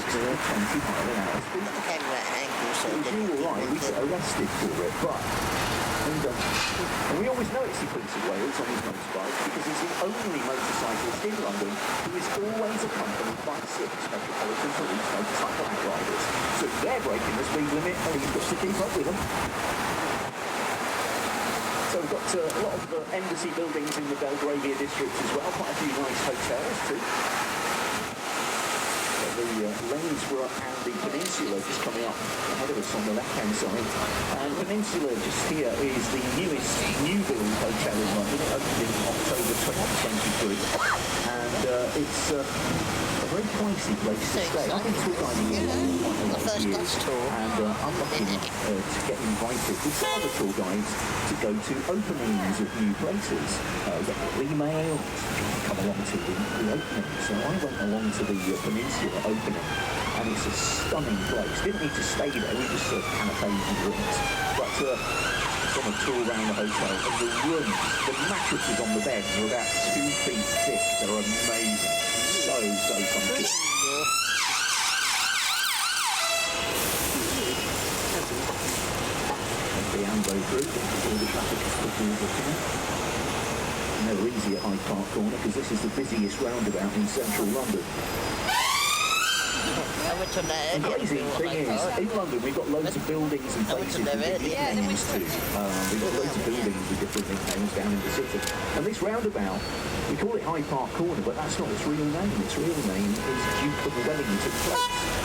to 20 mile an hour speed. Okay, right angle, so If you were right, we get arrested for it, but and we always know it's the Prince of Wales on his motorbike because he's the only motorcyclist in London who is always accompanied by 6 Metropolitan Police motorcycle outriders. So if they're breaking the speed limit, he's got to keep up with them. So we've got a lot of the embassy buildings in the Belgravia district as well, quite a few nice hotels too. The Lanesborough and the Peninsula just coming up ahead of us on the left-hand side. And Peninsula just here is the newest new build hotel in London. It opened in October 2023, and it's a very pricey place to stay. I've been tour guiding here for quite a lot of years, and I'm lucky to get invited with some other tour guides to go to openings of new places. Get an email, come along to the opening. So I went along to the Peninsula opening, and it's a stunning place. Didn't need to stay there, we just served canapes and drinks. But on a tour around the hotel, and the rooms, the mattresses on the beds are about 2 feet thick. They're amazing. So comfy. The Ambo group, all the traffic is quickly looking at. Never easy at Hyde Park Corner because this is the busiest roundabout in central London. The amazing thing is, in London we've got loads of buildings and places with different names too. We've got loads of buildings with different nicknames down in the city. And this roundabout, we call it Hyde Park Corner, but that's not its real name. Its real name is Duke of Wellington Place.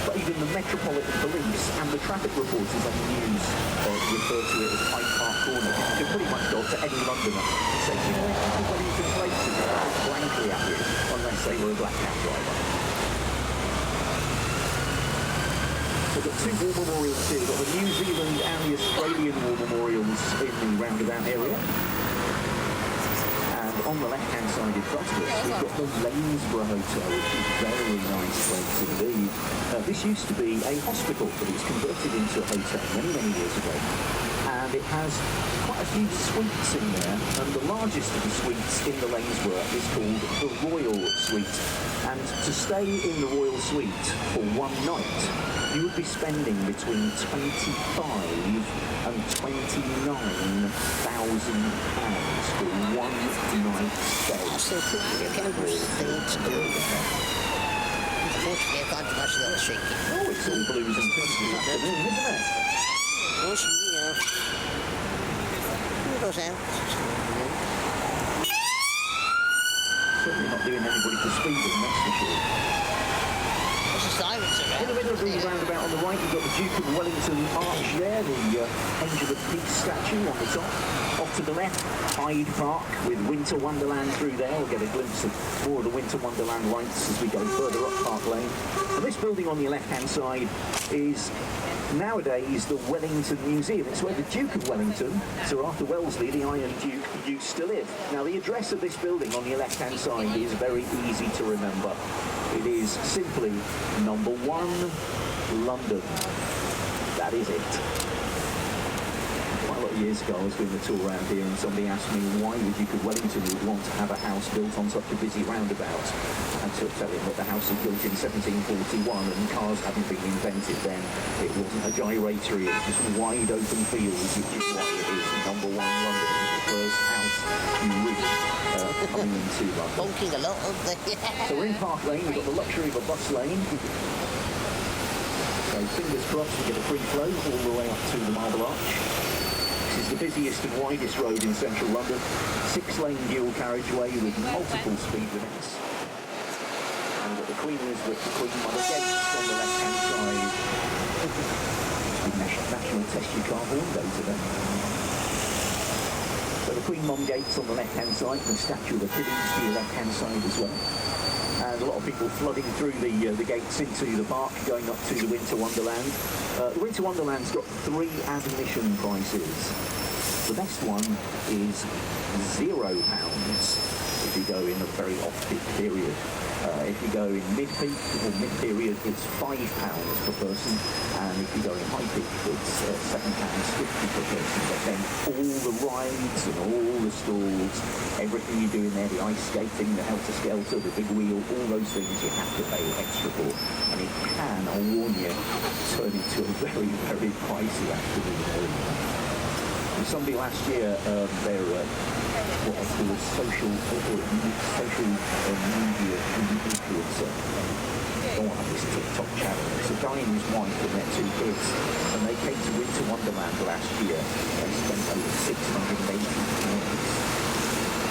But even the Metropolitan Police and the traffic reporters on the news refer to it as Hyde Park Corner. You can pretty much go to any Londoner and say, you know, Duke of Wellington Place is blankly at you, unless they were a black cab driver. So we've got 2 war memorials here. We've got the New Zealand and the Australian war memorials in the roundabout area. And on the left-hand side in front of us, we've got the Lanesborough Hotel, which is a very nice place indeed. This used to be a hospital, but it was converted into a hotel many years ago. And it has quite a few suites in there, and the largest of the suites in the Lanesborough is called the Royal Suite. And to stay in the Royal Suite for one night, you would be spending between £25,000 and £29,000 for one night stay. So you can have things to do. Unfortunately, I can't do much of that shaking. Oh, it's all blues and twins this afternoon, isn't it? Awesome, yeah. It goes out. Certainly not doing anybody for speeding, that's for sure. There's the sirens around. In the middle of the roundabout on the right, you've got the Duke of Wellington arch there, the Angel of Peace statue on the top. Off to the left, Hyde Park with Winter Wonderland through there. We'll get a glimpse of more of the Winter Wonderland lights as we go further up Park Lane. And this building on your left-hand side is nowadays the Wellington Museum. It's where the Duke of Wellington, Sir Arthur Wellesley, the Iron Duke, used to live. Now, the address of this building on your left-hand side is very easy to remember. It is simply number 1, London. That is it. Quite a lot of years ago, I was doing a tour around here and somebody asked me why the Duke of Wellington would want to have a house built on such a busy roundabout. I had to tell him that the house was built in 1741 and cars hadn't been invented then. It wasn't a gyratory, it was just wide open fields, which is why it is number 1 London. It was the first house you reach coming into London. Bonking a lot, aren't they? So we're in Park Lane, we've got the luxury of a bus lane. So fingers crossed we get a free flow all the way up to the Marble Arch. This is the busiest and widest road in central London. 6-lane dual carriageway with multiple speed limits. And we've got the Queen Elizabeth, the Queen Mother gates on the left-hand side. National Test Your Car Horn Day today. So the Queen Mum gates on the left-hand side, and the statue of the Piddings to your left-hand side as well. And a lot of people flooding through the gates into the park, going up to the Winter Wonderland. The Winter Wonderland's got 3 admission prices. The best one is £0 if you go in a very off-peak period. If you go in mid-peak or mid-period, it's £5 per person, and if you go in high-peak, it's £7.50 per person. But then all the rides and all the stalls, everything you do in there, the ice skating, the helter-skelter, the big wheel, all those things you have to pay extra for. And it can, I'll warn you, turn into a very, very pricey afternoon. Somebody last year, their what I call a social media influencer. Don't want this TikTok channel. It's a guy and his wife and their 2 kids, and they came to Winter Wonderland last year. They spent over £680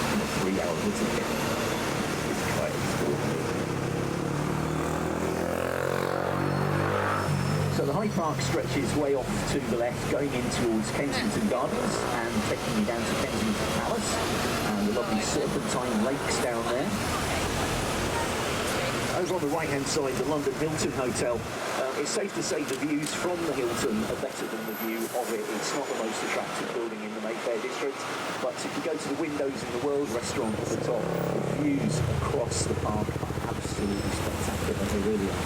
in a 3-hour visit. It's quite extraordinary. So the Hyde Park stretches way off to the left, going in towards Kensington Gardens and taking you down to Kensington Palace and the lovely Serpentine Lakes down there. Over on the right-hand side, the London Hilton Hotel. It's safe to say the views from the Hilton are better than the view of it. It's not the most attractive building in the Mayfair district, but if you go to the Windows in the World restaurant at the top, the views across the park are absolutely spectacular. They really are.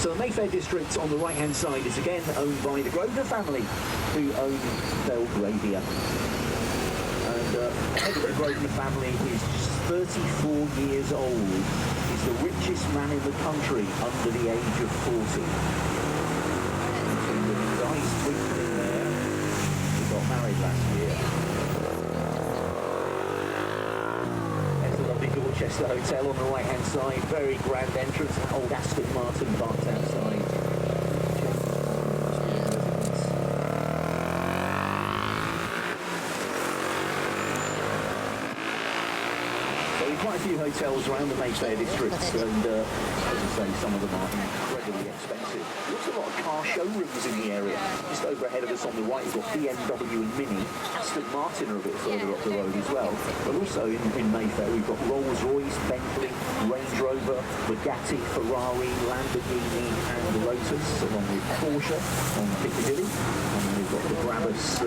So the Mayfair district on the right-hand side is again owned by the Grosvenor family, who own Belgravia. And the head of the Grosvenor family is just 34 years old. He's the richest man in the country under the age of 40. And the guy's twinkling there. He got married last year. Dorchester Hotel on the right-hand side, very grand entrance, an old Aston Martin parked outside. So there are quite a few hotels around the Mayfair district, and as I say, some of them are incredibly expensive. There's a lot of car showrooms in the area. Just over ahead of us on the right, we've got BMW and Mini. Aston Martin are a bit further up the road as well. But also in Mayfair, we've got Rolls-Royce, Bentley, Range Rover, Bugatti, Ferrari, Lamborghini and the Lotus, along with Porsche on Piccadilly. And then we've got the Brabus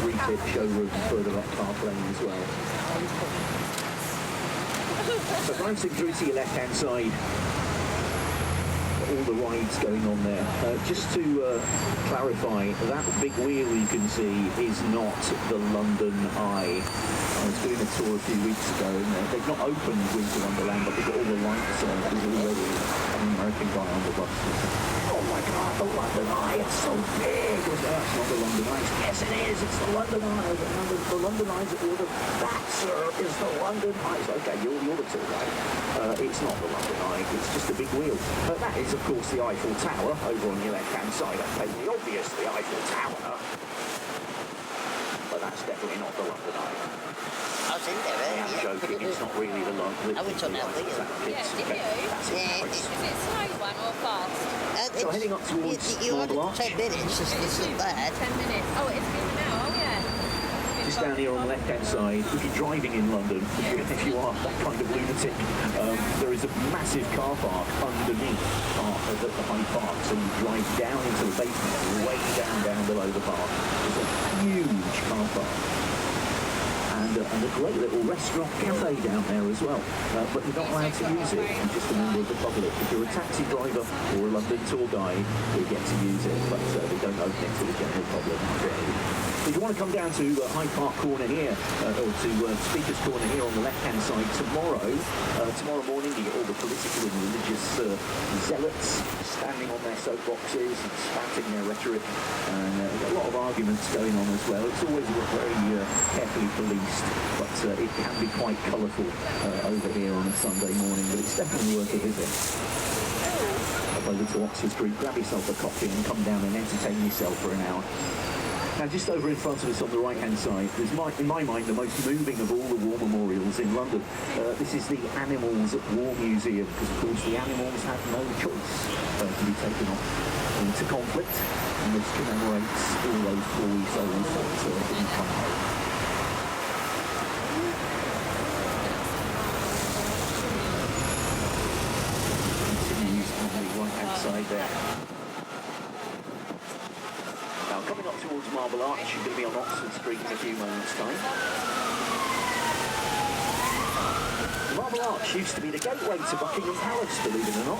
refit showroom further up Park Lane as well. So glancing through to your left-hand side, all the rides going on there. Just to clarify, that big wheel you can see is not the London Eye. I was doing a tour a few weeks ago, and they've not opened Winter Wonderland, but they've got all the lights on. There's already an American guy on the bus. Oh my God, the London Eye, it's so big! It's not the London Eye. Yes, it is. It's the London Eye. The London Eye's at the order. That, sir, is the London Eye. Okay, you're the tour guide. It's not the London Eye. It's just a big wheel. That is, of course, the Eiffel Tower over on your left-hand side. I've taken the obvious, the Eiffel Tower. But that's definitely not the London Eye. I was in there I'm joking, it's not really the London Eye. I went on that wheel. That's Yeah, Is it slow one or fast? So heading up towards you Marble ordered Arch. 10 minutes, it's not bad. 10 minutes. Oh, it's been now, oh yeah. Just down here on the left-hand side, if you're driving in London, if you are that kind of lunatic, there is a massive car park underneath the Hyde Park. So you drive down into the basement, way down below the park. There's a huge car park. And a great little restaurant cafe down there as well. But you're not allowed to use it. You're just a member of the public. If you're a taxi driver or a London tour guide, you get to use it, but they don't open it to the general public. If you want to come down to Hyde Park Corner here, or to Speaker's Corner here on the left-hand side tomorrow morning, you get all the political and religious zealots standing on their soapboxes and spouting their rhetoric, and a lot of arguments going on as well. It's always very carefully policed, but it can be quite colourful over here on a Sunday morning, but it's definitely worth a visit. Up over to Oxford Street, grab yourself a coffee and come down and entertain yourself for an hour. Now, just over in front of us on the right-hand side, there's, in my mind, the most moving of all the war memorials in London. This is the Animals at War Museum, because, of course, the animals had no choice to be taken off into conflict, and this commemorates all those poor souls that didn't come home. Continues on the right-hand side there. Now, coming up towards Marble Arch, you're going to be on Oxford Street in a few moments' time. The Marble Arch used to be the gateway to Buckingham Palace, believe it or not.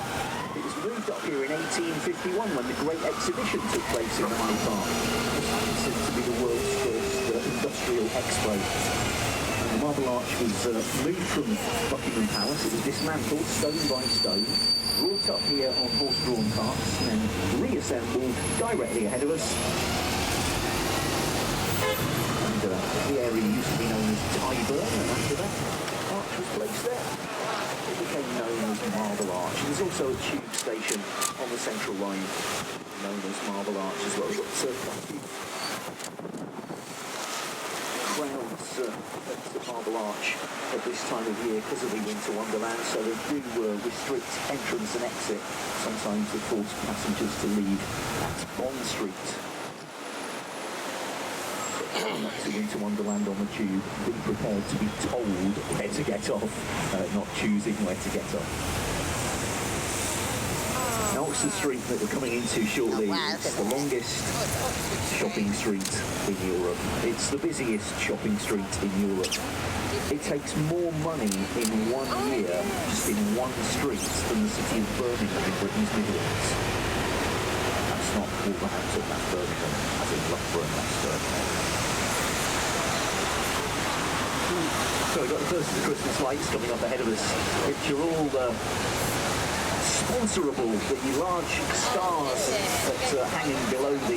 It was moved up here in 1851 when the Great Exhibition took place in the Hyde Park. It's considered to be the world's first industrial expo. And the Marble Arch was moved from Buckingham Palace. It was dismantled stone by stone, brought up here on horse-drawn carts, and then reassembled directly ahead of us. The area used to be known as Tyburn, and after that, Arch was placed there. It became known as Marble Arch. There's also a tube station on the Central Line known as Marble Arch as well. We've got crowds at the Marble Arch at this time of year because of the Winter Wonderland, so they do restrict entrance and exit. Sometimes they force passengers to leave at Bond Street. To Winter Wonderland on the tube, be prepared to be told where to get off, not choosing where to get off. Now Oxford Street that we're coming into shortly is the longest shopping street in Europe. It's the busiest shopping street in Europe. It takes more money in 1 year, just in one street, than the city of Birmingham in Britain's Midlands. That's not Wolverhampton, that's Birmingham, as in Loughborough and Leicester. So we've got the first of the Christmas lights coming up ahead of us, which are all sponsorable. The large stars that are hanging below the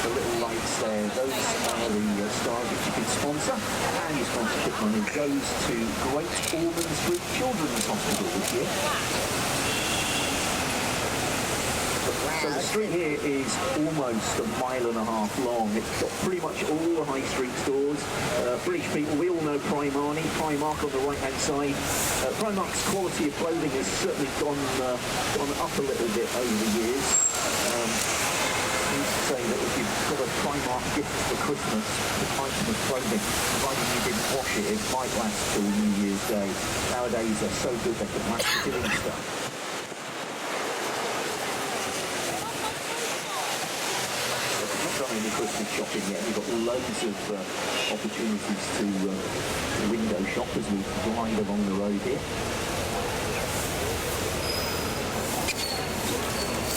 little lights there, those are the stars which you can sponsor, and your sponsorship money goes to Great Ormond Street Children's Hospital this year. So the street here is almost a mile and a half long. It's got pretty much all the high street stores. British people, we all know Primark on the right-hand side. Primark's quality of clothing has certainly gone up a little bit over the years. I used to say that if you've got a Primark gift for Christmas, the item of clothing, provided you didn't wash it, it might last till New Year's Day. Nowadays they're so good they can last killing stuff. Any Christmas shopping yet. We've got loads of opportunities to window shop as we glide along the road here.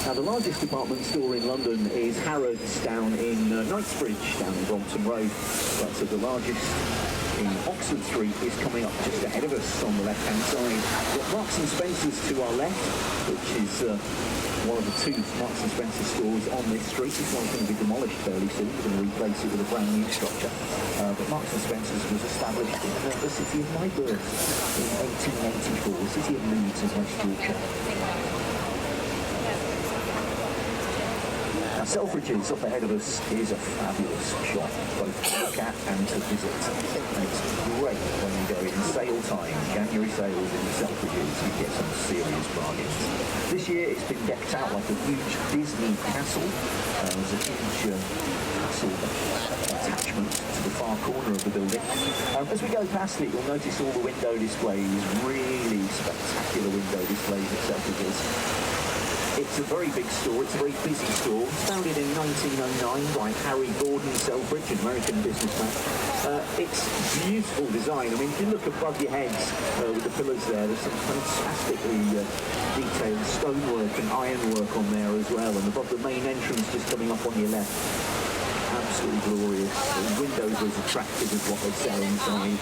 Now the largest department store in London is Harrods down in Knightsbridge, down in Brompton Road. But the largest in Oxford Street is coming up just ahead of us on the left-hand side. We've got Marks and Spencer's to our left, which is one of the two Marks and Spencer stores on this street. This one's going to be demolished fairly soon. We're going to replace it with a brand new structure. But Marks and Spencer's was established in the city of my birth in 1884, the city of Leeds in West Yorkshire. Now Selfridges up ahead of us is a fabulous shop, both to look at and to visit. And it's great when you go in sale time, January sales in Selfridges, you get some serious bargains. This year it's been decked out like a huge Disney castle. There's a huge castle attachment to the far corner of the building. As we go past it, you'll notice all the window displays, really spectacular window displays at Selfridges. It's a very big store, it's a very busy store. It's founded in 1909 by Harry Gordon Selfridge, an American businessman. It's beautiful design. I mean, if you look above your heads with the pillars there, there's some fantastically detailed stonework and ironwork on there as well. And above the main entrance just coming up on your left, absolutely glorious. The windows are as attractive as what they sell inside.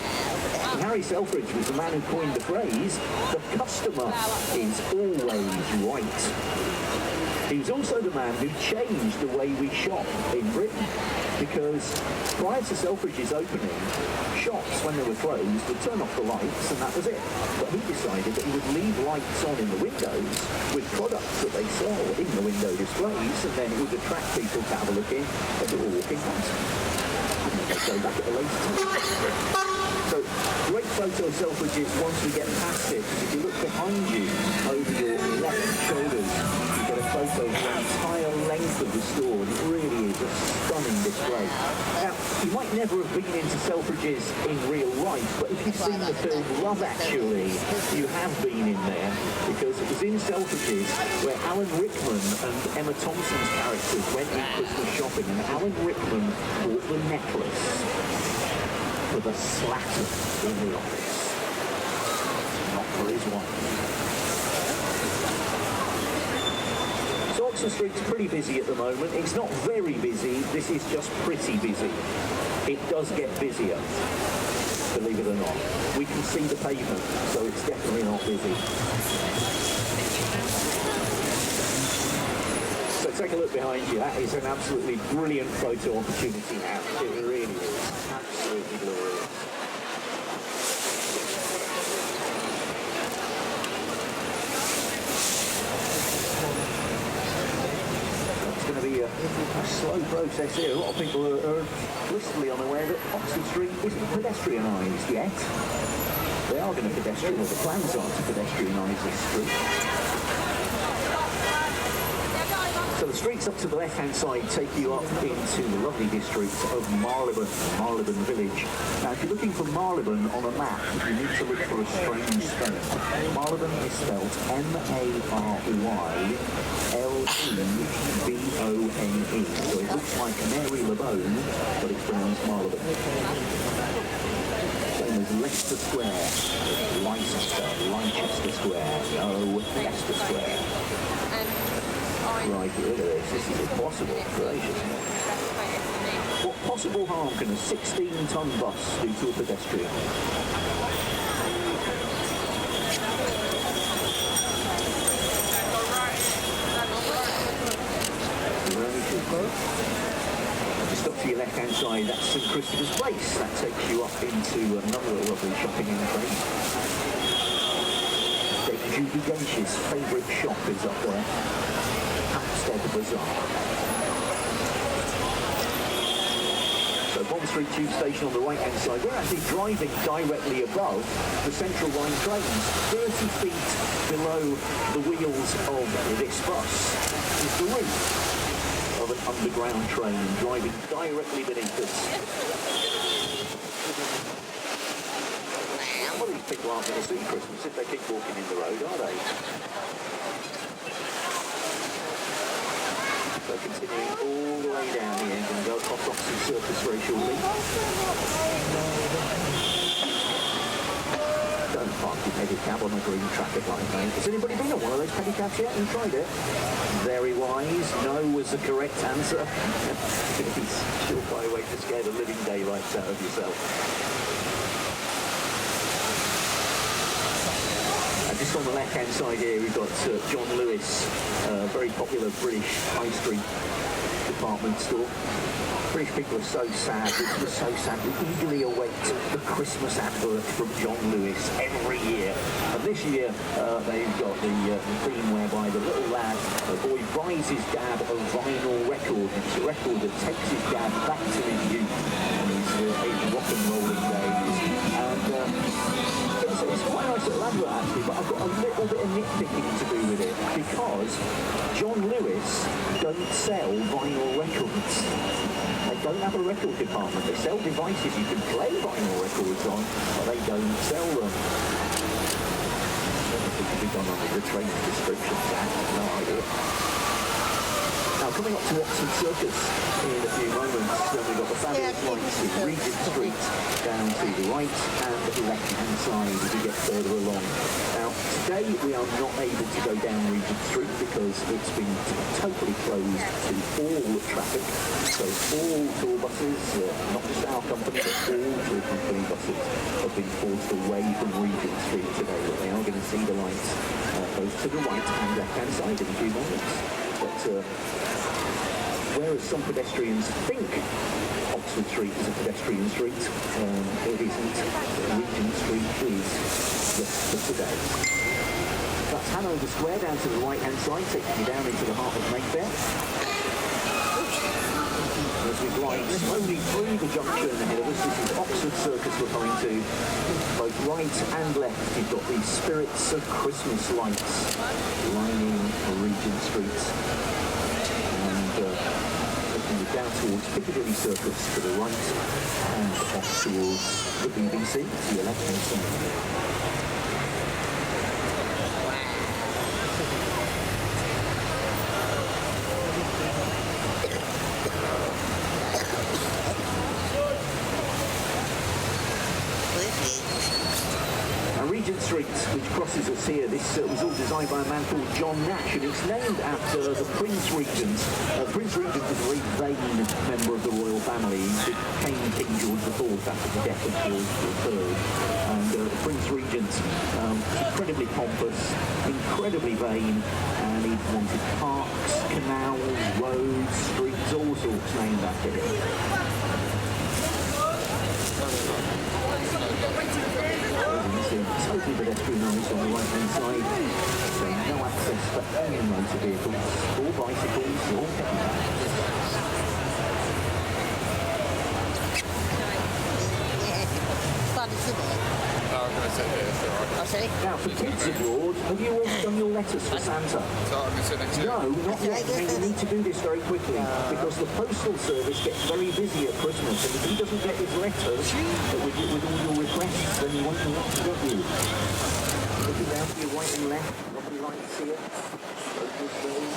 And Harry Selfridge was the man who coined the phrase, the customer is always right. He was also the man who changed the way we shop in Britain, because prior to Selfridge's opening, shops, when they were closed, would turn off the lights and that was it. But he decided that he would leave lights on in the windows with products that they sell in the window displays, and then it would attract people to have a look in as they were walking past. And then they'd go back at a later time. So, great photo of Selfridges once we get past it, because if you look behind you, over your left shoulders, you get a photo of the entire length of the store, and it really is a stunning display. Now, you might never have been into Selfridges in real life, but if you've seen the film Love Actually, you have been in there, because it was in Selfridges where Alan Rickman and Emma Thompson's characters went in Christmas shopping, and Alan Rickman bought the necklace for the slatter in the office. for his wife. So Oxford Street's pretty busy at the moment. It's not very busy, this is just pretty busy. It does get busier, believe it or not. We can see the pavement, so it's definitely not busy. So take a look behind you. That is an absolutely brilliant photo opportunity now. It really is. Absolutely glorious. It's going to be a slow process here. A lot of people are blissfully unaware that Oxford Street isn't pedestrianised yet. They are going to pedestrian, or the plans are to pedestrianise this street. So the streets up to the left-hand side take you up into the lovely district of Marylebone Village. Now, if you're looking for Marylebone on a map, you need to look for a strange spelling. Marylebone is spelled Marylebone. So it looks like Mary LeBone, but it's pronounced Marylebone. Same as Leicester Square, Leicester Square, no, Leicester Square. Right, look at this. This is impossible. Gracious. What possible harm can a 16-ton bus do to a pedestrian? Just up to your left-hand side, that's St Christopher's Place. That takes you up into another lovely shopping entrance. Judy Dench's favourite shop is up there. The Bazaar. So Bond Street Tube Station on the right hand side, we're actually driving directly above the Central Line trains. 30 feet below the wheels of this bus is the roof of an underground train driving directly beneath us. Some of these people aren't going to see Christmas if they keep walking in the road, are they? So continuing all the way down here, going to go across Oxford Circus very shortly. Don't park your pedicab on a green traffic light, mate. Has anybody been on one of those pedicabs yet and tried it? Very wise. No was the correct answer. It's a surefire way to scare the living daylights out of yourself. Just on the left-hand side here, we've got John Lewis, very popular British high street department store. British people are so sad, it's so sad. We eagerly await the Christmas advert from John Lewis every year. And this year, they've got the theme whereby the little lad, the boy, buys his dad a vinyl record. It's a record that takes his dad back to his youth and his rock and rolling days. And it's quite a nice little advert actually, but I've got a little bit of nitpicking to do with it because John Lewis don't sell vinyl records. They don't have a record department. They sell devices you can play vinyl records on, but they don't sell them. I don't think it could be done under the training descriptions. I have no idea. Now, coming up to Oxford Circus in a few moments, we've got the fabulous lights with Regent Street down to the right and the left-hand side as we get further along. Now, today we are not able to go down Regent Street because it's been totally closed to all traffic. So all tour buses, not just our company, but all tour company buses have been forced away from Regent Street today. But they are going to see the lights both to the right and left-hand side in a few moments. But whereas some pedestrians think Oxford Street is a pedestrian street, it isn't. Regent Street is just for today. That's Hanover Square down to the right-hand side, taking you down into the heart of Mayfair. As we glide slowly through the junction ahead of us, this is Oxford Circus we're coming to. Both right and left, you've got these spirits of Christmas lights lining Regent Street. Down towards Piccadilly Circus to the right and off towards the BBC to your left-hand side. Regent Street, which crosses us here. This was all designed by a man called John Nash, and it's named after the Prince Regent. Prince Regent was a very vain member of the royal family. He became King George IV after the death of George III. And the Prince Regent was incredibly pompous, incredibly vain, and he wanted parks, canals, roads, streets, all sorts named after him. Totally pedestrianised on the right hand side, so no access for any motor vehicles or bicycles or pedestrians. Fun, isn't it? No, I'm going to sit here, it's alright. I'll see. Now, for kids abroad, have you all done your letters for Santa? So I'm going to sit next to you. No, not yet. I mean, you need to do this very quickly because the postal service gets very busy at Christmas, and if he doesn't get his letters with all your requests, then he won't know what to get you. Looking down to your right and left, lovely lights here. Focus those.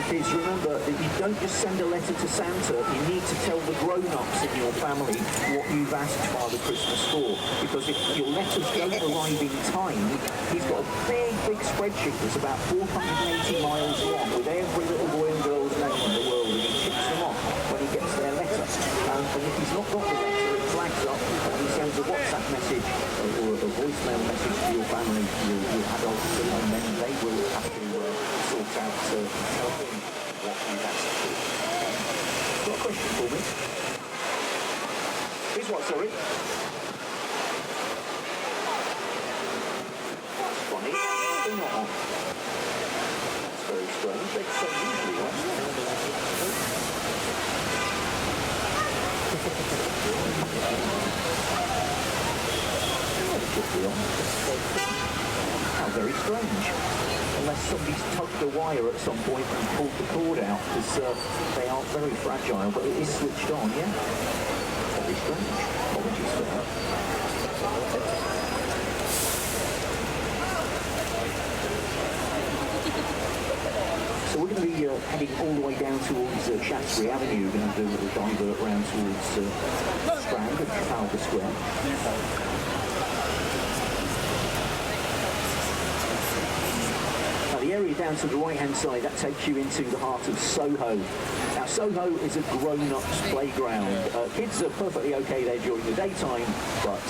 Kids, remember that you don't just send a letter to Santa, you need to tell the grown-ups in your family what you've asked Father Christmas for. Because if your letters don't arrive in time, he's got a big spreadsheet that's about 480 miles long with every little boy and girl's name in the world, and he ticks them off when he gets their letter. And if he's not got the letter, it flags up and he sends a WhatsApp message or a voicemail message to your family, your adults, and then they will have to sort out tell him what you've asked for. Got a question for me? Here's what, sorry? That's funny. They're not on. That's very strange. They usually on. How very strange. Unless somebody's tugged a wire at some point and pulled the cord out, because they are very fragile, but it is switched on, yeah? Very strange. Apologies for that. So we're going to be heading all the way down towards Shaftesbury Avenue. We're going to do a little divert round towards Strand and Trafalgar Square. The area down to the right-hand side, that takes you into the heart of Soho. Now, Soho is a grown-ups playground. Kids are perfectly okay there during the daytime, but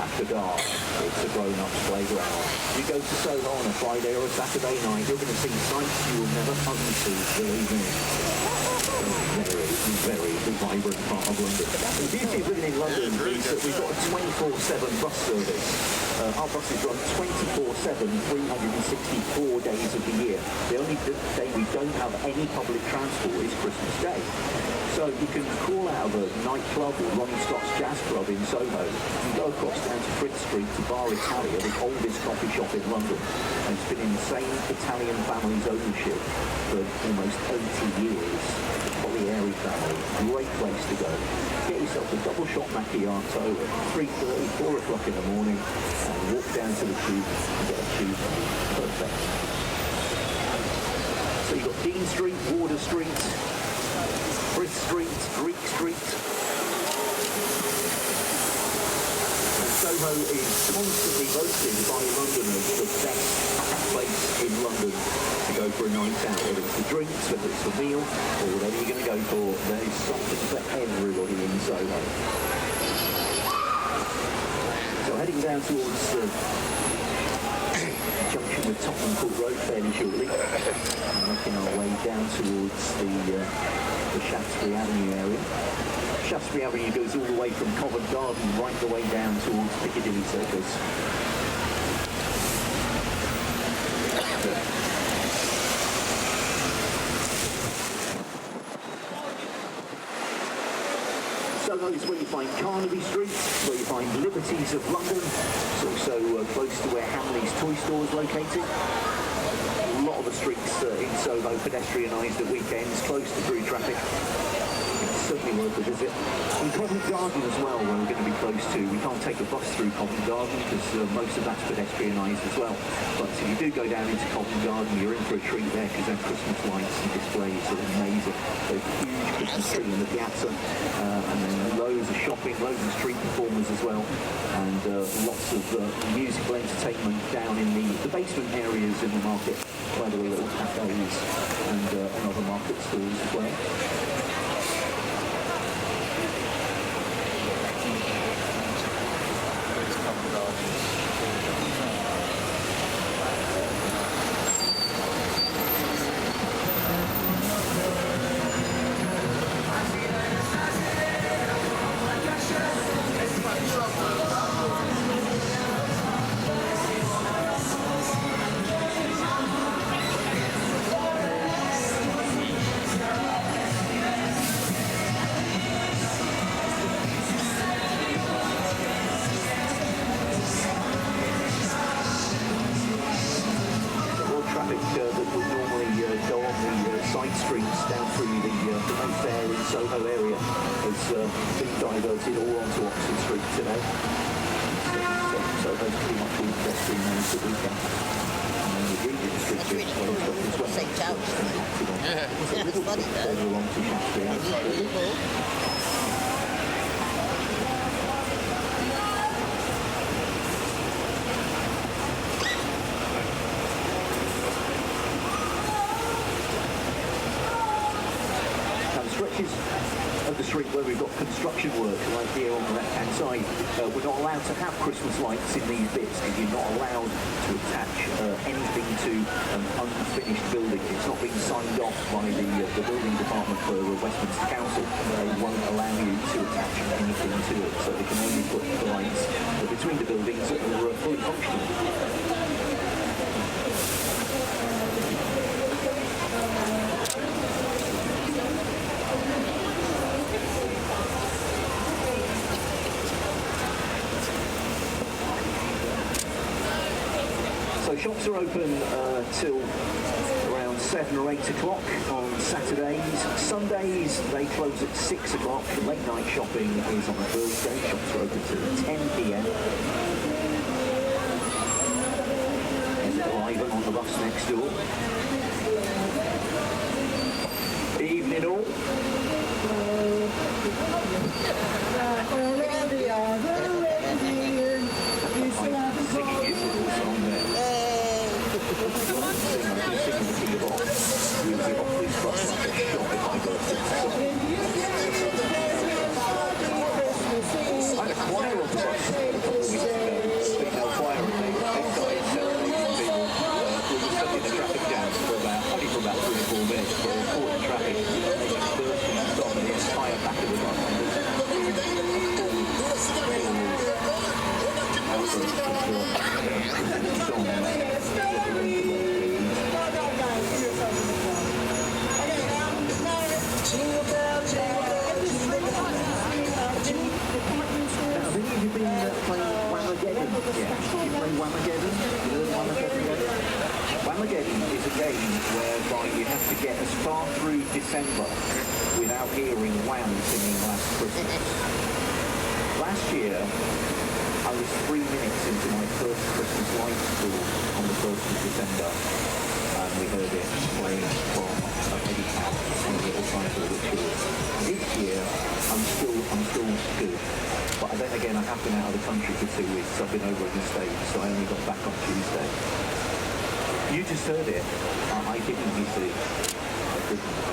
after dark, it's a grown-ups playground. You go to Soho on a Friday or a Saturday night, you're going to see sights you will never unsee, believe me. Very vibrant part of London. The beauty of living in London is that we've got a 24/7 bus service. Our buses run 24/7, 364 days of the year. The only day we don't have any public transport is Christmas Day. So you can crawl out of a nightclub or Ronnie Scott's Jazz Club in Soho and go across down to Fritz Street to Bar Italia, the oldest coffee shop in London. And it's been in the same Italian family's ownership for almost 80 years. Collieri family, great place to go. Get yourself a double shot macchiato at 3:30, 4 o'clock in the morning, and walk down to the tube and get a tube. Perfect. So you've got Dean Street, Wardour Street, Frith Street, Greek Street. And Soho is constantly voted by Londoners the best place in London to go for a night out, whether it's the drinks, whether it's the meal, or whatever you're going to go for. There is something for everybody in Soho. So heading down towards junction with Tottenham Court Road fairly shortly, and making our way down towards the Shaftesbury Avenue area. Shaftesbury Avenue goes all the way from Covent Garden right the way down towards Piccadilly Circus. Soho is where you find Carnaby Street, where you find Liberties of London. It's also close to where Hamley's toy store is located. A lot of the streets in Soho pedestrianised at weekends, close to through traffic. You can certainly worth a visit. In Covent Garden as well, where we're going to be close to, we can't take a bus through Covent Garden because most of that's pedestrianised as well. But if you do go down into Covent Garden, you're in for a treat there because their Christmas lights and displays are amazing. There's a huge Christmas tree in the piazza, and then loads of shopping, loads of street performers as well, and lots of musical entertainment down in the basement areas in the market, by the way, little cafes and other market stores as well. Of the street where we've got construction work, like here on the left-hand side, we're not allowed to have Christmas lights in these bits because you're not allowed to attach anything to an unfinished building. It's not been signed off by the building department for Westminster Council. They won't allow you to attach anything to it, so they can only put the lights between the buildings that are fully functional. Shops are open till around 7 or 8 o'clock on Saturdays. Sundays they close at 6 o'clock. Late night shopping is on a Thursday. Shops are open till 10 p.m. There's Ivan on the bus next door. Evening all. Whamageddon is a game whereby you have to get as far through December without hearing Wham singing Last Christmas. Last year, I was 3 minutes into my first Christmas lights tour on the 1st of December, and we heard it playing from a heavy hat on a little title which was, this year, I'm still good. But then again, I have been out of the country for 2 weeks. I've been over in the States, so I only got back on Tuesday. You just heard it. I didn't, you see.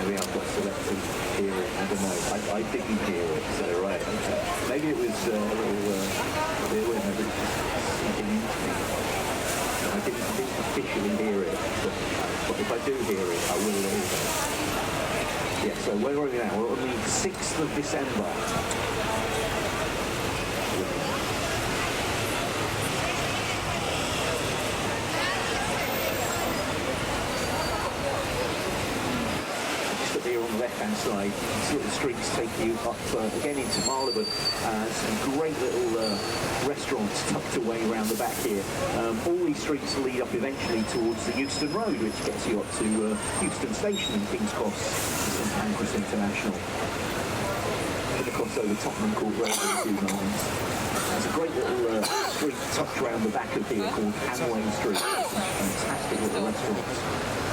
Maybe I've got selective hearing. I don't know. I didn't hear it, so right. Okay. Maybe it was a little maybe it was just sinking into me. I didn't officially hear it, but if I do hear it, I will hear it. Yeah, so where are we now? We're on the 6th of December. Left-hand side, these little streets take you up again into Marylebone. Some great little restaurants tucked away around the back here. All these streets lead up eventually towards the Euston Road, which gets you up to Euston Station in King's Cross, St Pancras International. cross over Tottenham Court Road in 2 miles. There's a great little street tucked around the back of here called Hanway Street. Fantastic little restaurants.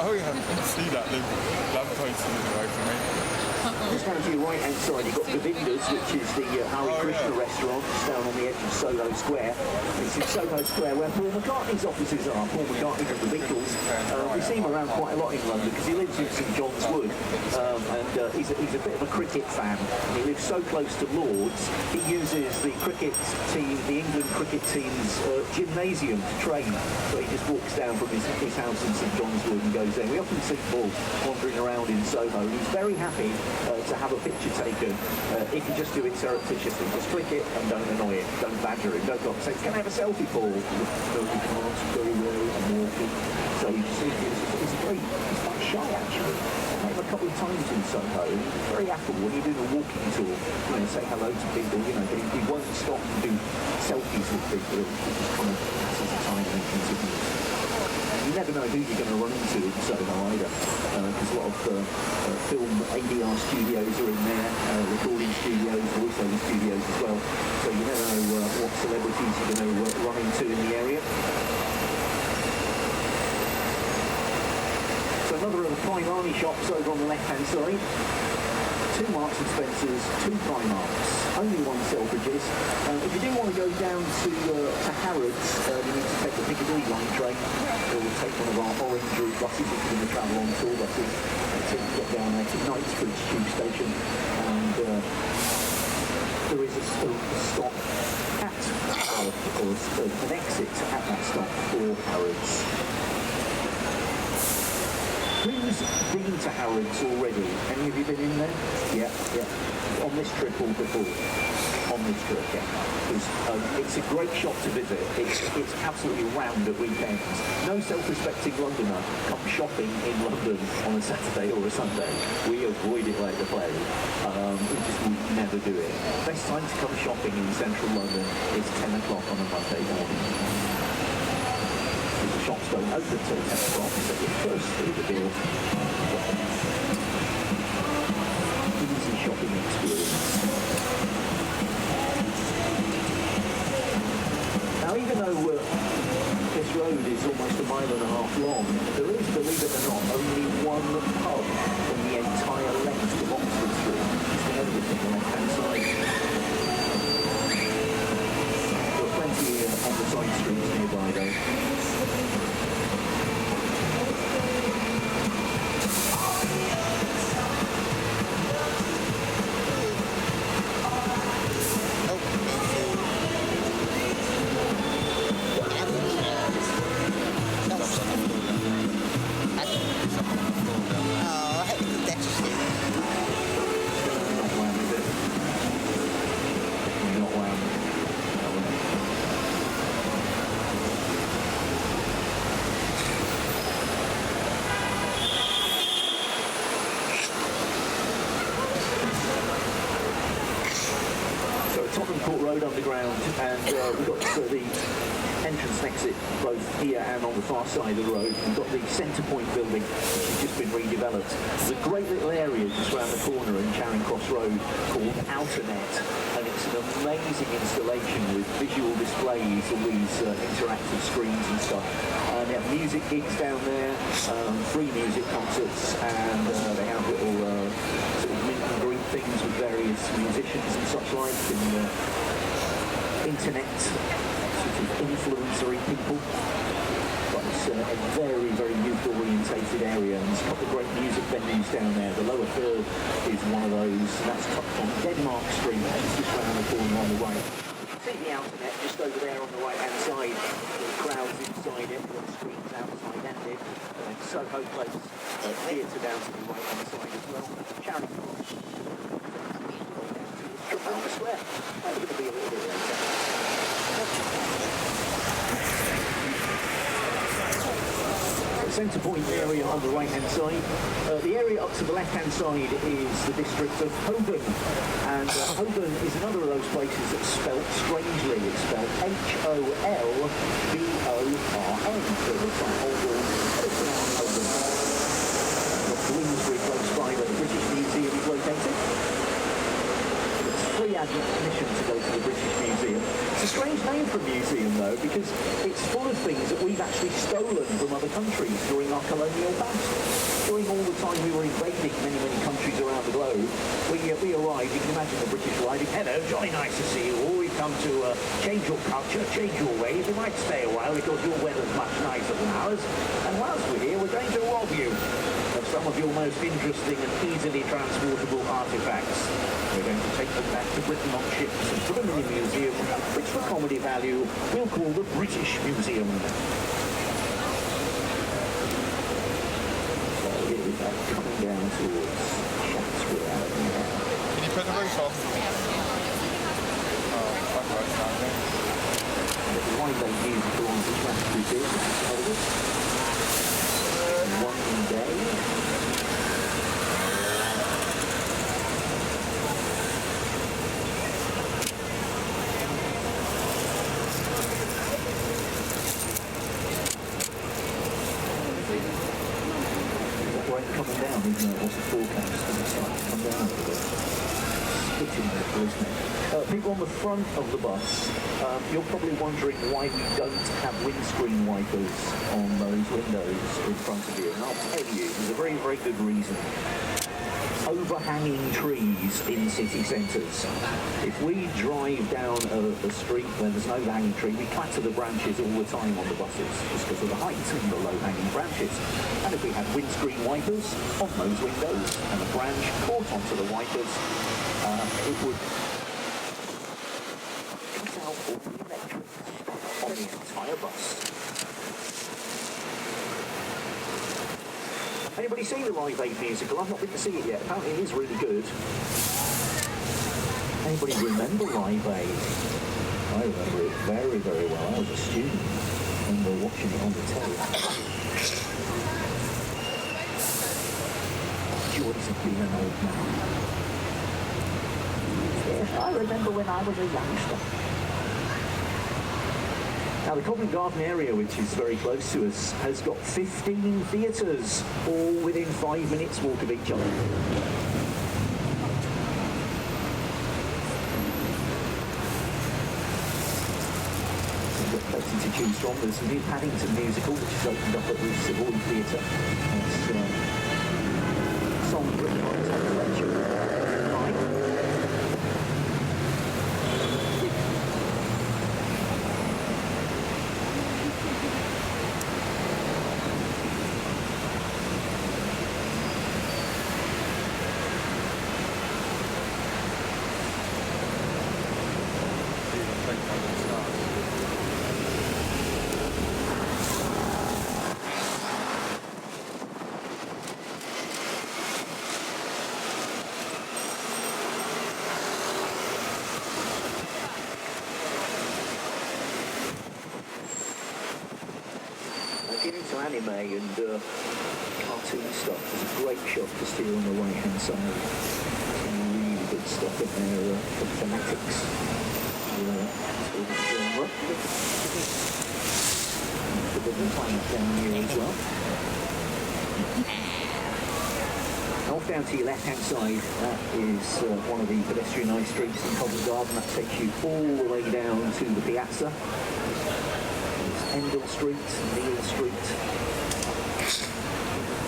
Oh yeah, I can see that lamppost is away from me. Just down to your right hand side, you've got Govinda's, which is the Hare Krishna restaurant, just down on the edge of Soho Square. It's in Soho Square where Paul McCartney's offices are. Paul McCartney from the Beatles. We see him around quite a lot in London because he lives in St John's Wood, and he's a bit of a cricket fan. He lives so close to Lord's, he uses the cricket team, the England cricket team's gymnasium to train. So he just walks down from his house in St John's Wood and goes there. We often see Paul wandering around in Soho. He's very happy to have a picture taken. He can just do it surreptitiously. Just click it and don't annoy him. Don't badger him. Don't go up and say, can I have a selfie, Paul? No, you can't. Very well. I'm walking. So you see, he's quite shy, actually. I met him a couple of times in Soho. He's very affable. When you're doing a walking tour, say hello to people, he won't stop and do selfies with people. He just kind of passes the time and then continues. You never know who you're going to run into in Soho either, because a lot of film ADR studios are in there, recording studios, voiceover studios as well, so you never know what celebrities you're going to run into in the area. So another of the Primani shops over on the left-hand side. 2 Marks and Spencer's, 2 Primarks, only 1 Selfridges. If you do want to go down to Harrods, you need to take the Piccadilly line train, or take one of our orange route buses if you're going to travel on tour buses, until you get down there to Knightsbridge Tube Station, and there is a stop at, or an exit at that stop for Harrods. Who's been to Harrods already? Any of you been in there? Yeah. On this trip or before? On this trip, yeah. It's a great shop to visit. It's absolutely rammed at weekends. No self-respecting Londoner comes shopping in London on a Saturday or a Sunday. We avoid it like the plague. We just would never do it. Best time to come shopping in central London is 10 o'clock on a Monday morning. The shops don't open till 10 o'clock, so you're first through the door. Easy shopping experience. Now, even though this road is almost 1.5 miles long, there is, believe it or not, only 1 pub in the entire length of Oxford Street. Just everything on the left-hand side. There are plenty on the side streets nearby, though. Road underground, and we've got the entrance and exit both here and on the far side of the road. We've got the Centre Point building, which has just been redeveloped. There's a great little area just around the corner in Charing Cross Road called Outernet, and it's an amazing installation with visual displays, all these interactive screens and stuff. They have music gigs down there, free music concerts, and they have little sort of meet and greet things with various musicians and such like, and internet sort of influencery people. But it's a very, very youth-orientated area, and there's a couple of great music venues down there. The Lower Third is one of those, and that's tucked on Denmark Street, which is just round the corner on the right. See the Outernet just over there on the right-hand side. The crowds inside it, the screens outside and in. Soho Place, theatre down to the right-hand side as well. Charing Cross. Trafalgar Square. That's going to be a little bit later. Centre Point area on the right-hand side. The area up to the left-hand side is the district of Holborn, and Holborn is another of those places that's spelt strangely. It's spelled Holborn. So it looks like Holborn, but it's pronounced Holborn. Got Bloomsbury close by where the British Museum is located. It's free know, because it's full of things that we've actually stolen from other countries during our colonial past. During all the time we were invading many, many countries around the globe, we arrived, you can imagine the British arriving, hello, jolly nice to see you all, we've come to change your culture, change your ways, we might stay a while because your weather's much nicer than ours, and whilst we're here, we're going to rob you of some of your most interesting and easily transportable artifacts. We're going to take them back to Britain on ships and put them in a museum, which for comedy value we'll call the British Museum. So here we go, coming down towards Shaftesbury Avenue now. Can you put the roof off? Oh, fuck right down there. The one-day musical on the Shaftesbury Theatre. One day. Coming down, even though it wasn't forecast, and it's starting to come down a little bit. Spitting there, isn't it? People on the front of the bus, you're probably wondering why we don't have windscreen wipers on those windows in front of you. And I'll tell you, there's a very, very good reason. Overhanging trees in city centres. If we drive down a street where there's no hanging tree, we clatter the branches all the time on the buses just because of the height and the low-hanging branches. And if we had windscreen wipers on those windows and a branch caught onto the wipers, it would cut out all the electrics on the entire bus. Anybody seen the Live Aid musical? I've not been to see it yet. Apparently it is really good. Anybody remember Live Aid? I remember it very, very well. I was a student and we were watching it on the telly. Joys of being an old man. Yes, I remember when I was a youngster. Now, the Covent Garden area, which is very close to us, has got 15 theatres, all within 5 minutes walk of each other. We've got plenty to choose from. There's the new Paddington musical, which has opened up at the Savoy Theatre. It's songs written by Tony Fletcher. Into anime and cartoon stuff. There's a great shot to steer on the right-hand side. Some really good stuff in there for fanatics. The bit of planet down here as well. Off down to your left-hand side, that is one of the pedestrianised streets in Covent Garden. That takes you all the way down to the Piazza. Endell Street, Neal Street,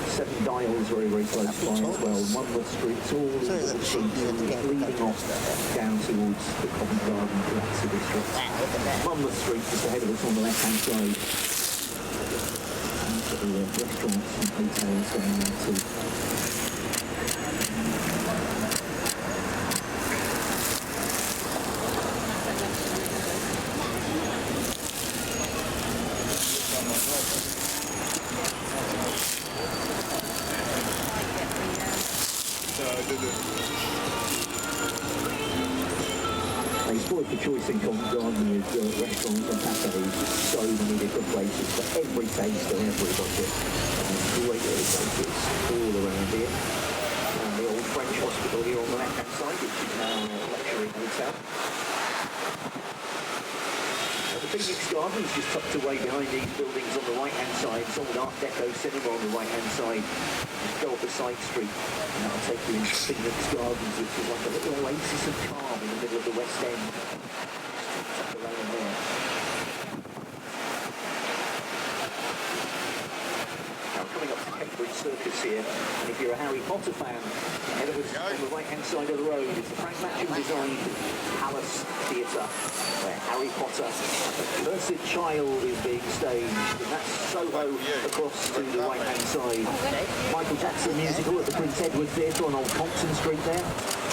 Seven Dials very, very close by as well. Monmouth Street, all the little streets leading off down towards the Covent Garden Piazza district. Monmouth Street just ahead of us on the left-hand side. And the restaurants and hotels down there too. They spoiled the choice in Covent Garden with restaurants and cafes, so many different places for every taste and every budget. And great little places all around here. And the old French hospital here on the left-hand side, which is now a luxury hotel. The Phoenix Gardens just tucked away behind these buildings on the right-hand side. It's an Art Deco cinema on the right-hand side. Just go up the side street and that'll take you into Phoenix Gardens, which is like a little oasis of calm in the middle of the West End. Just tucked away in there. coming up to Cambridge Circus here. And if you're a Harry Potter fan, ahead of us on the right-hand side of the road is the Frank Matcham designed Palace Theatre, where Harry Potter and the Cursed Child is being staged. And that's Soho across to the right-hand side. Michael Jackson musical at the Prince Edward Theatre on Old Compton Street there.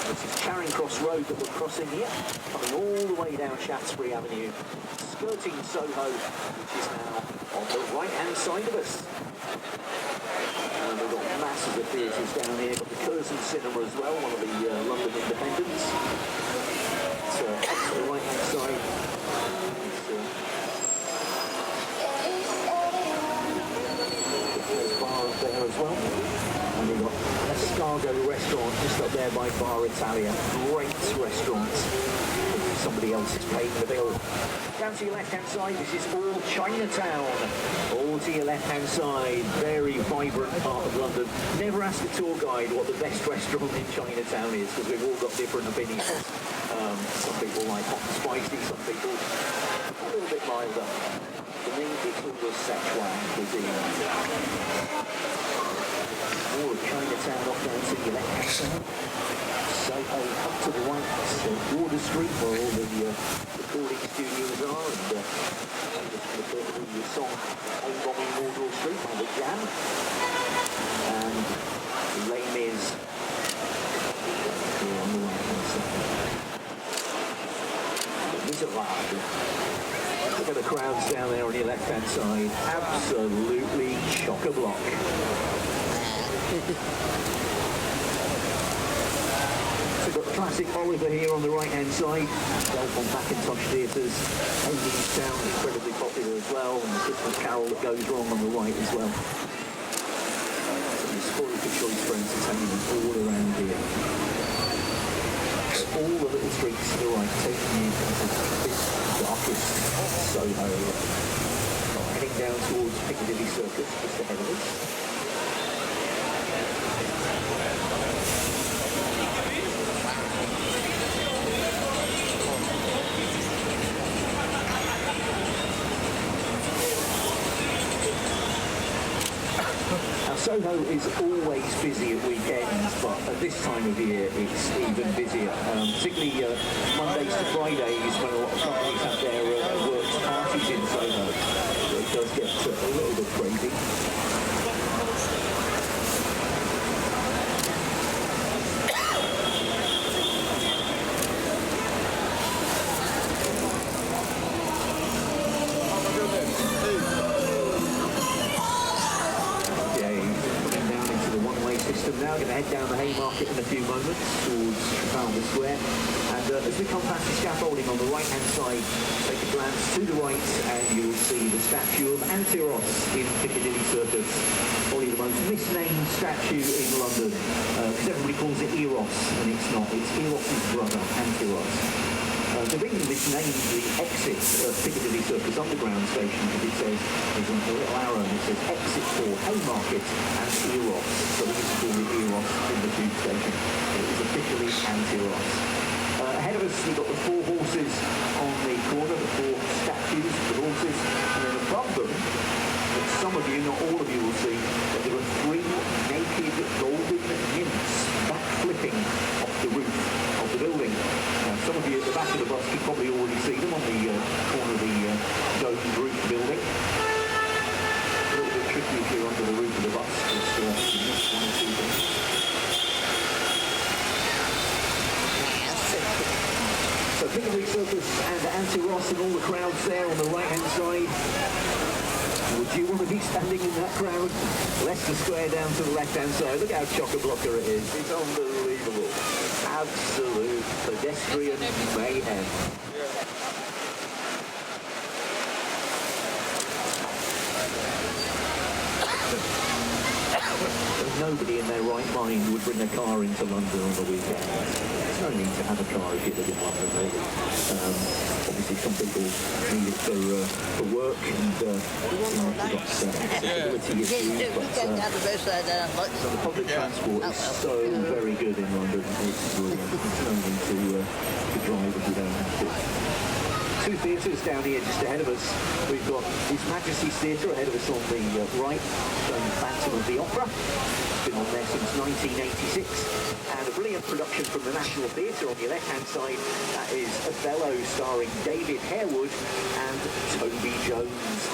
This is Charing Cross Road that we're crossing here, coming all the way down Shaftesbury Avenue, skirting Soho, which is now on the right-hand side of us. And we've got masses of theatres down here, got the Curzon Cinema as well, one of the London independents. So up to the right-hand side. There's a bar up there as well. And we've got Escargot restaurant just up there by Bar Italia. Great restaurant. Somebody else is paying the bill. Down to your left-hand side, this is all Chinatown. All to your left-hand side, very vibrant part of London. Never ask a tour guide what the best restaurant in Chinatown is, because we've all got different opinions. Some people like hot and spicy, some people a little bit milder. For me, it's all the Szechuan cuisine. More of Chinatown off down to your left-hand side. Soho up to the right, so Water Street, where all the recording studios are, and the song Home Bombing Wardour Street by The Jam, and Les Mis here on the right-hand side. Look at the crowds down there on your left-hand side, absolutely chock-a-block. We've got the classic Oliver here on the right-hand side. Delphon Mackintosh Theatres. Hastings Town, incredibly popular as well. And the Christmas Carol that goes wrong on the right as well. So there's spoiled for choice for entertainment all around here. All the little streets to the right taking you into this darkest Soho. Heading down towards Piccadilly Circus just ahead of us. Soho is always busy at weekends, but at this time of year it's even busier, particularly Mondays to Fridays when a lot of companies have their works parties in Soho. So it does get a little bit crazy. Now going to head down the Haymarket in a few moments towards Trafalgar Square, and as we come past the scaffolding on the right hand side, take a glance to the right and you'll see the statue of Antiros in Piccadilly Circus, probably the most misnamed statue in London, because everybody calls it Eros and it's not, it's Eros' brother, Antiros. They've even misnamed the exit of Piccadilly Circus Underground station, because it says, there's a little arrow and it says exit for Haymarket and Eros. So we used to call it Eros in the tube station. It was officially Antiros. Ahead of us we've got the four horses on the corner, the four statues of the horses, and then above them, that some of you, not all of you will see, but there are three naked golden nymphs backflipping off the roof of the building. Some of you at the back of the bus can probably already see them on the corner of the domed roof building. A little bit tricky if you're under the roof of the bus, because you miss one or two things. So Piccadilly Circus and Antiros and all the crowds there on the right-hand side. Would you want to be standing in that crowd? Leicester Square down to the left-hand side. Look how chock-a-blocker it is. It's unbelievable. Absolute pedestrian mayhem. Nobody in their right mind would bring a car into London on the weekend. There's no need to have a car if you live in London, really. Obviously, some people need it for work and accessibility issues, but so the public transport is so very good in London. It's no need to drive if you don't have to. two theatres down here just ahead of us. We've got His Majesty's Theatre ahead of us on the right, showing Phantom of the Opera. It's been on there since 1986. And a brilliant production from the National Theatre on your left-hand side. That is Othello, starring David Harewood and Toby Jones.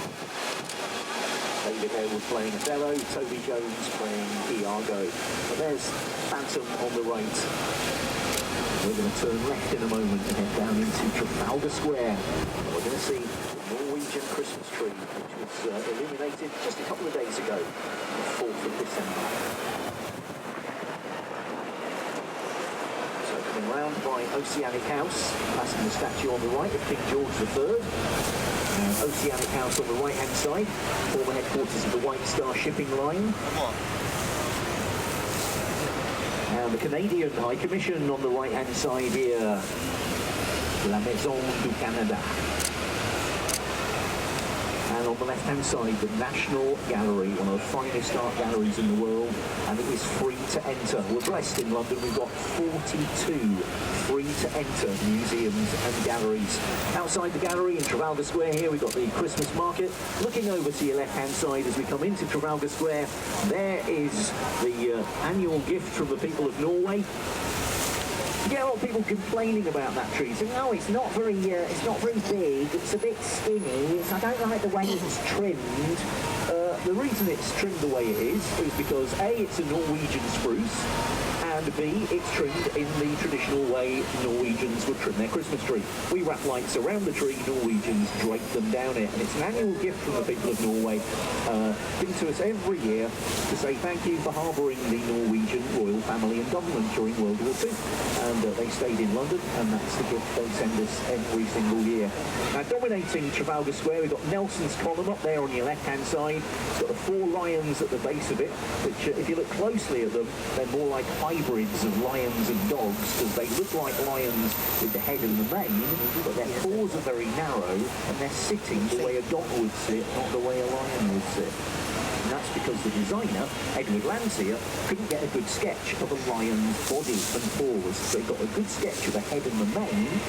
David Harewood playing Othello, Toby Jones playing Iago. But there's Phantom on the right. We're going to turn left in a moment and head down into Trafalgar Square. We're going to see the Norwegian Christmas tree, which was illuminated just a couple of days ago, the 4th of December. So coming round by Oceanic House, passing the statue on the right of King George III. Oceanic House on the right-hand side, former headquarters of the White Star Shipping Line. And the Canadian High Commission on the right-hand side here, La Maison du Canada. And on the left-hand side, the National Gallery, one of the finest art galleries in the world, and it is free to enter. We're blessed in London, we've got 42 free-to-enter museums and galleries. Outside the gallery in Trafalgar Square here, we've got the Christmas market. Looking over to your left-hand side as we come into Trafalgar Square, there is the annual gift from the people of Norway. You get a lot of people complaining about that tree, saying, "No, it's not very big. It's a bit skinny. I don't like the way it's trimmed." The reason it's trimmed the way it is because A, it's a Norwegian spruce, and B, it's trimmed in the traditional way Norwegians would trim their Christmas tree. We wrap lights around the tree, Norwegians drape them down it, and it's an annual gift from the people of Norway, given to us every year to say thank you for harbouring the Norwegian royal family and government during World War II. And they stayed in London, and that's the gift they send us every single year. Now, dominating Trafalgar Square, we've got Nelson's Column up there on your left-hand side. It's got the 4 lions at the base of it, which, if you look closely at them, they're more like hybrids of lions and dogs, because they look like lions with the head and the mane, but their paws are very narrow, and they're sitting the way a dog would sit, not the way a lion would sit. And that's because the designer, Edward Landseer, couldn't get a good sketch of a lion's body and paws. So he got a good sketch of the head and the mane,